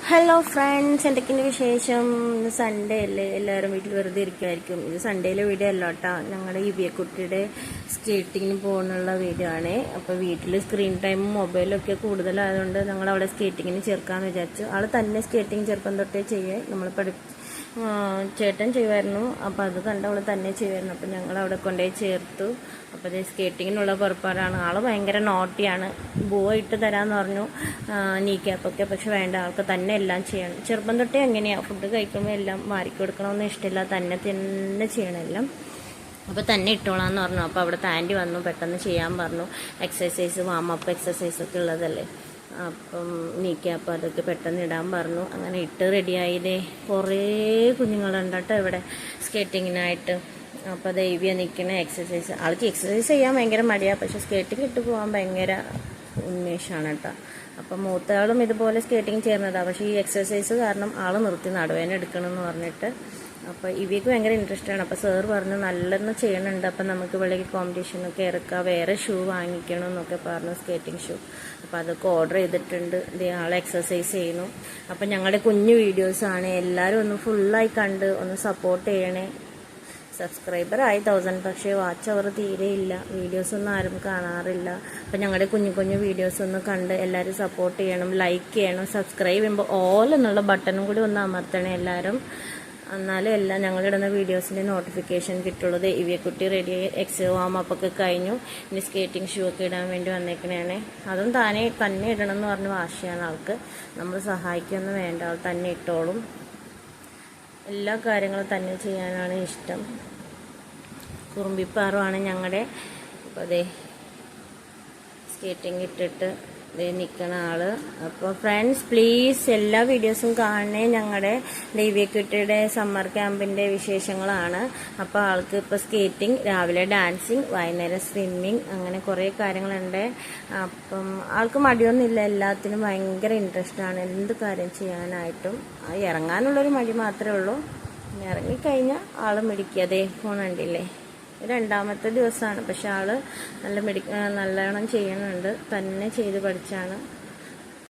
Hello friends, എന്തൊക്കെയുണ്ട് വിശേഷം? ഇന്ന് സൺഡേ അല്ലേ, എല്ലാവരും വീട്ടിൽ വെറുതെ ഇരിക്കുമായിരിക്കും. ഇത് സൺഡേയിലെ വീഡിയോ അല്ല കേട്ടോ, ഞങ്ങളുടെ കുട്ടിയുടെ സ്കേറ്റിങ്ങിന് പോകുന്നുള്ള വീഡിയോ ആണ്. അപ്പോൾ വീട്ടിൽ സ്ക്രീൻ ടൈമും മൊബൈലൊക്കെ കൂടുതലായതുകൊണ്ട് ഞങ്ങൾ അവിടെ സ്കേറ്റിങ്ങിന് ചേർക്കാമെന്ന് വിചാരിച്ചു. ആൾ തന്നെ സ്കേറ്റിംഗ് ചെറുപ്പം തൊട്ടേ ചെയ്യേ, നമ്മൾ ചേട്ടൻ ചെയ്യുമായിരുന്നു. അപ്പോൾ അത് കണ്ട് അവൾ തന്നെ ചെയ്യുമായിരുന്നു. അപ്പോൾ ഞങ്ങൾ അവിടെ കൊണ്ടുപോയി ചേർത്തു. അപ്പോൾ അത് സ്കേറ്റിങ്ങിനുള്ള പുറപ്പാടാണ്. ആൾ ഭയങ്കര നോട്ടിയാണ്. ഇട്ട് തരാമെന്ന് പറഞ്ഞു, നീ ക്യാപ്പൊക്കെ. പക്ഷെ വേണ്ട, ആൾക്ക് തന്നെ എല്ലാം ചെയ്യണം. ചെറുപ്പം തൊട്ടേ എങ്ങനെയാണ്, ഫുഡ് കഴിക്കുമ്പോൾ എല്ലാം മാറിക്കൊടുക്കണമെന്ന് ഇഷ്ടമില്ല, തന്നെ ചെയ്യണം എല്ലാം. അപ്പോൾ തന്നെ ഇട്ടോളാന്ന് പറഞ്ഞു. അപ്പോൾ അവിടെ ആൻറ്റി വന്നു, പെട്ടെന്ന് ചെയ്യാൻ പറഞ്ഞു. എക്സസൈസ്, വാമപ്പ് എക്സസൈസൊക്കെ ഉള്ളതല്ലേ. അപ്പം നീക്കിയപ്പോൾ അതൊക്കെ പെട്ടെന്ന് ഇടാൻ പറഞ്ഞു. അങ്ങനെ ഇട്ട് റെഡിയായില്ലേ. കുറേ കുഞ്ഞുങ്ങളുണ്ട് കേട്ടോ ഇവിടെ സ്കേറ്റിങ്ങിനായിട്ട്. അപ്പോൾ ദൈവ്യ നിൽക്കണ എക്സസൈസ്. ആൾക്ക് എക്സസൈസ് ചെയ്യാൻ ഭയങ്കര മടിയാണ്, പക്ഷെ സ്കേറ്റിംഗ് ഇട്ട് പോകാൻ ഭയങ്കര ഉന്മേഷമാണ് കേട്ടോ. അപ്പം മൂത്തയാളും ഇതുപോലെ സ്കേറ്റിംഗ് ചേർന്നതാണ്. പക്ഷേ ഈ എക്സസൈസ് കാരണം ആൾ നിർത്തി, നടുവേന എടുക്കണമെന്ന് പറഞ്ഞിട്ട്. അപ്പോൾ ഇവയ്ക്ക് ഭയങ്കര ഇൻട്രസ്റ്റാണ്. അപ്പോൾ സാർ പറഞ്ഞു നല്ലെന്ന് ചെയ്യണുണ്ട്, അപ്പം നമുക്ക് വെളിയിൽ കോമ്പറ്റീഷനൊക്കെ ഇറക്കാം, വേറെ ഷൂ വാങ്ങിക്കണം എന്നൊക്കെ പറഞ്ഞു, സ്കേറ്റിംഗ് ഷൂ. അപ്പോൾ അതൊക്കെ ഓർഡർ ചെയ്തിട്ടുണ്ട്. ആൾ എക്സസൈസ് ചെയ്യുന്നു. അപ്പം ഞങ്ങളുടെ കുഞ്ഞു വീഡിയോസാണ്, എല്ലാവരും ഒന്ന് ഫുള്ളായി കണ്ട് ഒന്ന് സപ്പോർട്ട് ചെയ്യണേ. സബ്സ്ക്രൈബർ 1000, പക്ഷേ വാച്ച് അവർ തീരെയില്ല, വീഡിയോസൊന്നും ആരും കാണാറില്ല. അപ്പം ഞങ്ങളുടെ കുഞ്ഞു വീഡിയോസൊന്ന് കണ്ട് എല്ലാവരും സപ്പോർട്ട് ചെയ്യണം, ലൈക്ക് ചെയ്യണം. സബ്സ്ക്രൈബ് ചെയ്യുമ്പോൾ ഓൾ എന്നുള്ള ബട്ടണും കൂടി ഒന്ന് അമർത്തണേ എല്ലാവരും. എന്നാലും എല്ലാം ഞങ്ങളിടുന്ന വീഡിയോസിൻ്റെ നോട്ടിഫിക്കേഷൻ കിട്ടുള്ളൂ. കുട്ടി റെഡി, വാമപ്പൊക്കെ കഴിഞ്ഞു. ഇനി സ്കേറ്റിംഗ് ഷൂ ഒക്കെ ഇടാൻ വേണ്ടി വന്നേക്കണേ. അതും തന്നെ ഇടണം എന്ന് പറഞ്ഞ് വാശിയാണ് ആൾക്ക്. നമ്മൾ സഹായിക്കൊന്നും വേണ്ട, ആൾ തന്നെ ഇട്ടോളും. എല്ലാ കാര്യങ്ങളും തന്നെ ചെയ്യാനാണ് ഇഷ്ടം. കുറുമ്പിപ്പാറുമാണ് ഞങ്ങളുടെ. അപ്പോൾ അതെ സ്കേറ്റിംഗ് ഇട്ടിട്ട് നിൽക്കണ ആള്. അപ്പോൾ ഫ്രണ്ട്സ് പ്ലീസ് എല്ലാ വീഡിയോസും കാണണേ. ഞങ്ങളുടെ കുട്ടിയുടെ സമ്മർ ക്യാമ്പിൻ്റെ വിശേഷങ്ങളാണ്. അപ്പോൾ ആൾക്ക് ഇപ്പോൾ സ്കേറ്റിംഗ്, രാവിലെ ഡാൻസിങ്, വൈകുന്നേരം സ്വിമ്മിങ്, അങ്ങനെ കുറേ കാര്യങ്ങളുണ്ട്. അപ്പം ആൾക്ക് മടിയൊന്നുമില്ല, എല്ലാത്തിനും ഭയങ്കര ഇൻട്രസ്റ്റാണ്, എന്ത് കാര്യം ചെയ്യാനായിട്ടും. ഇറങ്ങാനുള്ളൊരു മടി മാത്രമേ ഉള്ളൂ. ഇറങ്ങിക്കഴിഞ്ഞാൽ ആൾ മിടിക്കാതെ പോകണുണ്ടില്ലേ. രണ്ടാമത്തെ ദിവസമാണ്, പക്ഷെ ആള് നല്ലോണം ചെയ്യണുണ്ട്, തന്നെ ചെയ്ത് പഠിച്ചാണ്.